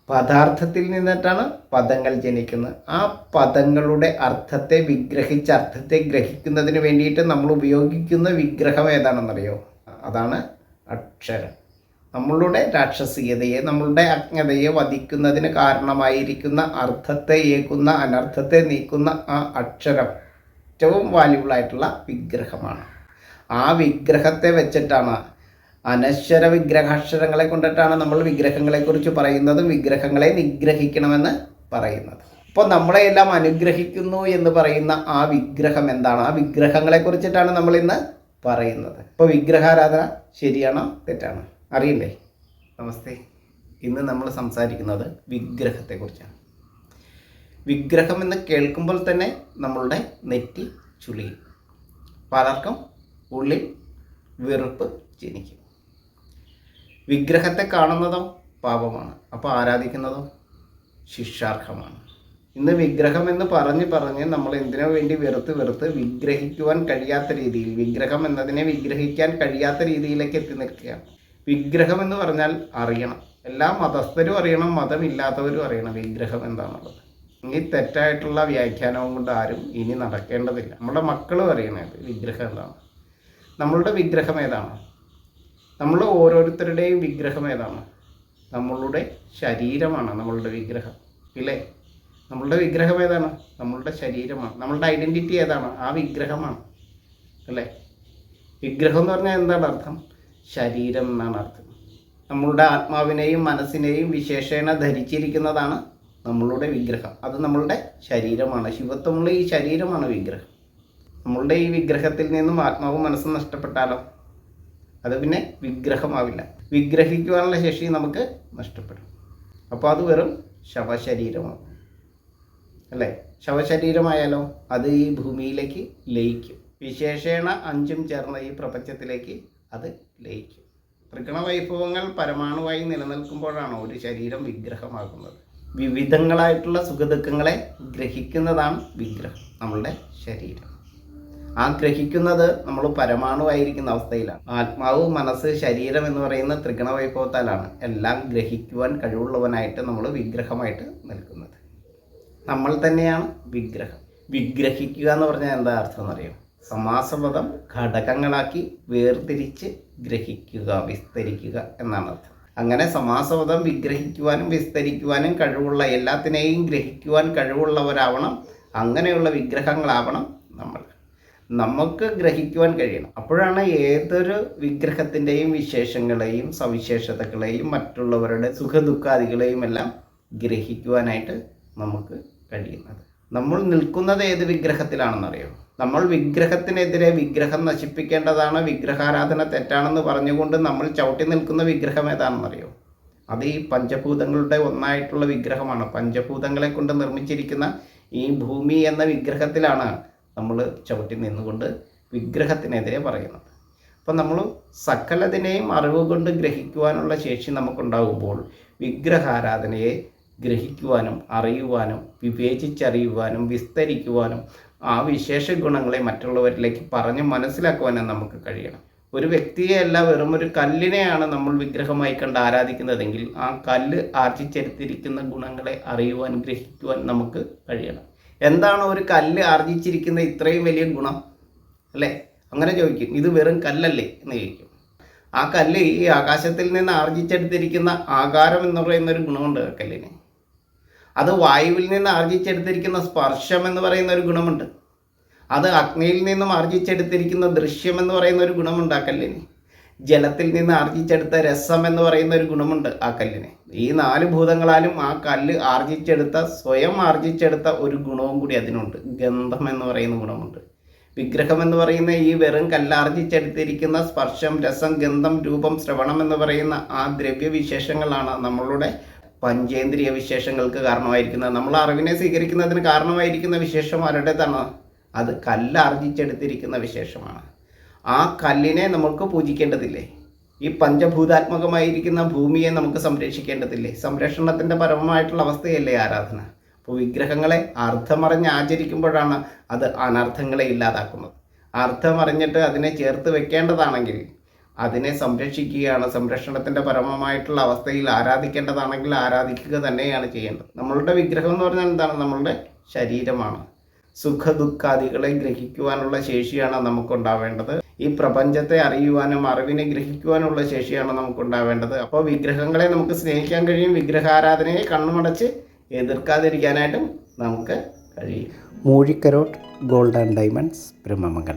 പദാർത്ഥത്തിൽ നിന്നിട്ടാണ് പദങ്ങൾ ജനിക്കുന്നത്. ആ പദങ്ങളുടെ അർത്ഥത്തെ വിഗ്രഹിച്ച് അർത്ഥത്തെ ഗ്രഹിക്കുന്നതിന് വേണ്ടിയിട്ട് നമ്മൾ ഉപയോഗിക്കുന്ന വിഗ്രഹം ഏതാണെന്നറിയോ? അതാണ് അക്ഷരം. നമ്മളുടെ രാക്ഷസീയതയെ, നമ്മളുടെ അജ്ഞതയെ വധിക്കുന്നതിന് കാരണമായിരിക്കുന്ന അർത്ഥത്തെ ഏക്കുന്ന, അനർത്ഥത്തെ നീക്കുന്ന ആ അക്ഷരം ഏറ്റവും വാല്യുബിളായിട്ടുള്ള വിഗ്രഹമാണ്. ആ വിഗ്രഹത്തെ വെച്ചിട്ടാണ്, അനശ്വര വിഗ്രഹാക്ഷരങ്ങളെ കൊണ്ടിട്ടാണ് നമ്മൾ വിഗ്രഹങ്ങളെക്കുറിച്ച് പറയുന്നതും വിഗ്രഹങ്ങളെ നിഗ്രഹിക്കണമെന്ന് പറയുന്നത്. അപ്പോൾ നമ്മളെയെല്ലാം അനുഗ്രഹിക്കുന്നു എന്ന് പറയുന്ന ആ വിഗ്രഹം എന്താണ്? ആ വിഗ്രഹങ്ങളെ കുറിച്ചിട്ടാണ് നമ്മൾ ഇന്ന് പറയുന്നത്. ഇപ്പോൾ വിഗ്രഹാരാധന ശരിയാണോ തെറ്റാണോ അറിയണ്ടേ? നമസ്തേ. ഇന്ന് നമ്മൾ സംസാരിക്കുന്നത് വിഗ്രഹത്തെക്കുറിച്ചാണ്. വിഗ്രഹം എന്ന് കേൾക്കുമ്പോൾ തന്നെ നമ്മളുടെ നെറ്റി ചുളിയും. പലർക്കും ഉള്ളിൽ വെറുപ്പ് ജനിക്കും. വിഗ്രഹത്തെ കാണുന്നതോ പാപമാണ്, അപ്പോൾ ആരാധിക്കുന്നതോ ശിക്ഷാർഹമാണ്. ഇന്ന് വിഗ്രഹം എന്ന് പറഞ്ഞ് നമ്മൾ എന്തിനു വേണ്ടി വെറുത്ത് വിഗ്രഹിക്കുവാൻ കഴിയാത്ത രീതിയിൽ, വിഗ്രഹം എന്നതിനെ വിഗ്രഹിക്കാൻ കഴിയാത്ത രീതിയിലേക്ക് എത്തി നിൽക്കുകയാണ്. വിഗ്രഹം എന്ന് പറഞ്ഞാൽ അറിയണം, എല്ലാ മതസ്ഥരും അറിയണം, മതമില്ലാത്തവരും അറിയണം വിഗ്രഹം എന്താണുള്ളത്. ഈ തെറ്റായിട്ടുള്ള വ്യാഖ്യാനവും കൊണ്ട് ആരും ഇനി നടക്കേണ്ടതില്ല. നമ്മുടെ മക്കളും അറിയണത് വിഗ്രഹം എന്താണ്, നമ്മളുടെ വിഗ്രഹം ഏതാണ്, നമ്മൾ ഓരോരുത്തരുടെയും വിഗ്രഹം ഏതാണ്? നമ്മളുടെ ശരീരമാണ് നമ്മളുടെ വിഗ്രഹം, ഇല്ലേ? നമ്മളുടെ വിഗ്രഹം ഏതാണ്? നമ്മളുടെ ശരീരമാണ്. നമ്മളുടെ ഐഡൻറ്റിറ്റി ഏതാണ്? ആ വിഗ്രഹമാണ്, അല്ലേ? വിഗ്രഹം എന്ന് പറഞ്ഞാൽ എന്താണ് അർത്ഥം? ശരീരം എന്നാണ് അർത്ഥം. നമ്മളുടെ ആത്മാവിനെയും മനസ്സിനെയും വിശേഷേണ ധരിച്ചിരിക്കുന്നതാണ് നമ്മളുടെ വിഗ്രഹം. അത് നമ്മളുടെ ശരീരമാണ്. ശിവത്വമുള്ള ഈ ശരീരമാണ് വിഗ്രഹം. നമ്മളുടെ ഈ വിഗ്രഹത്തിൽ നിന്നും ആത്മാവും മനസ്സും നഷ്ടപ്പെട്ടാലോ അത് പിന്നെ വിഗ്രഹമാവില്ല. വിഗ്രഹിക്കുവാനുള്ള ശേഷി നമുക്ക് നഷ്ടപ്പെടും. അപ്പോൾ അത് വെറും ശവശരീരമാവും, അല്ലേ? ശവശരീരമായാലോ അത് ഈ ഭൂമിയിലേക്ക് ലയിക്കും. വിശേഷേണ അഞ്ചും ചേർന്ന ഈ പ്രപഞ്ചത്തിലേക്ക് അത് ലയിക്കും. ത്രിഗുണവൈഭവങ്ങൾ പരമാണുവായി നിലനിൽക്കുമ്പോഴാണ് ഒരു ശരീരം വിഗ്രഹമാകുന്നത്. വിവിധങ്ങളായിട്ടുള്ള സുഖദുഃഖങ്ങളെ ഗ്രഹിക്കുന്നതാണ് വിഗ്രഹം, നമ്മളുടെ ശരീരം. ആ ഗ്രഹിക്കുന്നത് നമ്മൾ പരമാണുവായിരിക്കുന്ന അവസ്ഥയിലാണ്. ആത്മാവ്, മനസ്സ്, ശരീരം എന്ന് പറയുന്ന ത്രിഗുണവൈഭവത്താലാണ് എല്ലാം ഗ്രഹിക്കുവാൻ കഴിവുള്ളവനായിട്ട് നമ്മൾ വിഗ്രഹമായിട്ട് നിൽക്കുന്നത്. നമ്മൾ തന്നെയാണ് വിഗ്രഹം. വിഗ്രഹിക്കുക എന്ന് പറഞ്ഞാൽ എന്താ അർത്ഥം എന്നറിയാം? സമാസപദം ഘടകങ്ങളാക്കി വേർതിരിച്ച് ഗ്രഹിക്കുക, വിസ്തരിക്കുക എന്നാണ് അർത്ഥം. അങ്ങനെ സമാസപദം വിഗ്രഹിക്കുവാനും വിസ്തരിക്കുവാനും കഴിവുള്ള, എല്ലാത്തിനെയും ഗ്രഹിക്കുവാൻ കഴിവുള്ളവരാവണം. അങ്ങനെയുള്ള വിഗ്രഹങ്ങളാവണം നമ്മൾ. നമുക്ക് ഗ്രഹിക്കുവാൻ കഴിയണം. അപ്പോഴാണ് ഏതൊരു വിഗ്രഹത്തിൻ്റെയും വിശേഷങ്ങളെയും സവിശേഷതകളെയും മറ്റുള്ളവരുടെ സുഖദുഃഖാദികളെയും എല്ലാം ഗ്രഹിക്കുവാനായിട്ട് നമുക്ക് കഴിയുന്നത്. നമ്മൾ നിൽക്കുന്നത് ഏത് വിഗ്രഹത്തിലാണെന്നറിയോ? നമ്മൾ വിഗ്രഹത്തിനെതിരെ വിഗ്രഹം നശിപ്പിക്കേണ്ടതാണ്, വിഗ്രഹാരാധന തെറ്റാണെന്ന് പറഞ്ഞുകൊണ്ട് നമ്മൾ ചവിട്ടി നിൽക്കുന്ന വിഗ്രഹം ഏതാണെന്നറിയോ? അത് ഈ പഞ്ചഭൂതങ്ങളുടെ ഒന്നായിട്ടുള്ള വിഗ്രഹമാണ്. പഞ്ചഭൂതങ്ങളെ കൊണ്ട് നിർമ്മിച്ചിരിക്കുന്ന ഈ ഭൂമി എന്ന വിഗ്രഹത്തിലാണ് നമ്മൾ ചവിട്ടി നിന്നുകൊണ്ട് വിഗ്രഹത്തിനെതിരെ പറയുന്നത്. അപ്പം നമ്മൾ സകലതിനെയും അറിവ് കൊണ്ട് ഗ്രഹിക്കുവാനുള്ള ശേഷി നമുക്കുണ്ടാകുമ്പോൾ വിഗ്രഹാരാധനയെ ഗ്രഹിക്കുവാനും അറിയുവാനും വിവേചിച്ചറിയുവാനും വിസ്തരിക്കുവാനും ആ വിശേഷ ഗുണങ്ങളെ മറ്റുള്ളവരിലേക്ക് പറഞ്ഞ് മനസ്സിലാക്കുവാനും നമുക്ക് കഴിയണം. ഒരു വ്യക്തിയെയല്ല, വെറും ഒരു കല്ലിനെയാണ് നമ്മൾ വിഗ്രഹമായി കണ്ട് ആരാധിക്കുന്നതെങ്കിൽ ആ കല്ല് ആർജിച്ചെടുത്തിരിക്കുന്ന ഗുണങ്ങളെ അറിയുവാൻ, ഗ്രഹിക്കുവാൻ നമുക്ക് കഴിയണം. എന്താണ് ഒരു കല്ല് ആർജിച്ചിരിക്കുന്ന ഇത്രയും വലിയ ഗുണം, അല്ലേ? അങ്ങനെ ചോദിക്കും, ഇത് വെറും കല്ലല്ലേ എന്ന് ചോദിക്കും. ആ കല്ല് ഈ ആകാശത്തിൽ നിന്ന് ആർജിച്ചെടുത്തിരിക്കുന്ന ആകാരം എന്ന് പറയുന്ന ഒരു ഗുണമുണ്ട് ആ കല്ലിന്. അത് വായുവിൽ നിന്ന് ആർജിച്ചെടുത്തിരിക്കുന്ന സ്പർശം എന്ന് പറയുന്ന ഒരു ഗുണമുണ്ട്. അത് അഗ്നിയിൽ നിന്നും ആർജിച്ചെടുത്തിരിക്കുന്ന ദൃശ്യം എന്ന് പറയുന്ന ഒരു ഗുണമുണ്ട് ആ കല്ലിന്. ജലത്തിൽ നിന്ന് ആർജിച്ചെടുത്ത രസം എന്ന് പറയുന്ന ഒരു ഗുണമുണ്ട് ആ കല്ലിന്. ഈ 4 ഭൂതങ്ങളാലും ആ കല്ല് സ്വയം ആർജിച്ചെടുത്ത ഒരു ഗുണവും കൂടി അതിനുണ്ട്. ഗന്ധം എന്ന് പറയുന്ന ഗുണമുണ്ട്. വിഗ്രഹം എന്ന് പറയുന്ന ഈ വെറും കല്ലാർജിച്ചെടുത്തിരിക്കുന്ന സ്പർശം, രസം, ഗന്ധം, രൂപം, ശ്രവണം എന്ന് പറയുന്ന ആ ദ്രവ്യവിശേഷങ്ങളാണ് നമ്മളുടെ പഞ്ചേന്ദ്രിയ വിശേഷങ്ങൾക്ക് കാരണമായിരിക്കുന്നത്. നമ്മൾ അറിവിനെ സ്വീകരിക്കുന്നതിന് കാരണമായിരിക്കുന്ന വിശേഷം ആരുടേതാണ്? അത് കല്ലാർജിച്ചെടുത്തിരിക്കുന്ന വിശേഷമാണ്. ആ കല്ലിനെ നമുക്ക് പൂജിക്കേണ്ടതില്ലേ? ഈ പഞ്ചഭൂതാത്മകമായിരിക്കുന്ന ഭൂമിയെ നമുക്ക് സംരക്ഷിക്കേണ്ടതില്ലേ? സംരക്ഷണത്തിൻ്റെ പരമമായിട്ടുള്ള അവസ്ഥയല്ലേ ആരാധന? അപ്പോൾ വിഗ്രഹങ്ങളെ അർത്ഥമറിഞ്ഞ് ആചരിക്കുമ്പോഴാണ് അത് അനർത്ഥങ്ങളെ ഇല്ലാതാക്കുന്നത്. അർത്ഥമറിഞ്ഞിട്ട് അതിനെ ചേർത്ത് വെക്കേണ്ടതാണെങ്കിൽ അതിനെ സംരക്ഷിക്കുകയാണ്. സംരക്ഷണത്തിൻ്റെ പരമമായിട്ടുള്ള അവസ്ഥയിൽ ആരാധിക്കേണ്ടതാണെങ്കിൽ ആരാധിക്കുക തന്നെയാണ് ചെയ്യേണ്ടത്. നമ്മളുടെ വിഗ്രഹം എന്ന് പറഞ്ഞാൽ എന്താണ്? നമ്മളുടെ ശരീരമാണ്. സുഖദുഃഖാദികളെ ഗ്രഹിക്കുവാനുള്ള ശേഷിയാണ് നമുക്കുണ്ടാവേണ്ടത്. ഈ പ്രപഞ്ചത്തെ അറിയുവാനും അറിവിനെ ഗ്രഹിക്കുവാനുള്ള ശേഷിയാണ് നമുക്കുണ്ടാവേണ്ടത്. അപ്പോൾ വിഗ്രഹങ്ങളെ നമുക്ക് സ്നേഹിക്കാൻ കഴിയും. വിഗ്രഹാരാധനയെ കണ്ണുമടച്ച് എതിർക്കാതിരിക്കാനായിട്ടും നമുക്ക് കഴിയും. Moozhikkarott gold and diamonds, Brahmamangalam.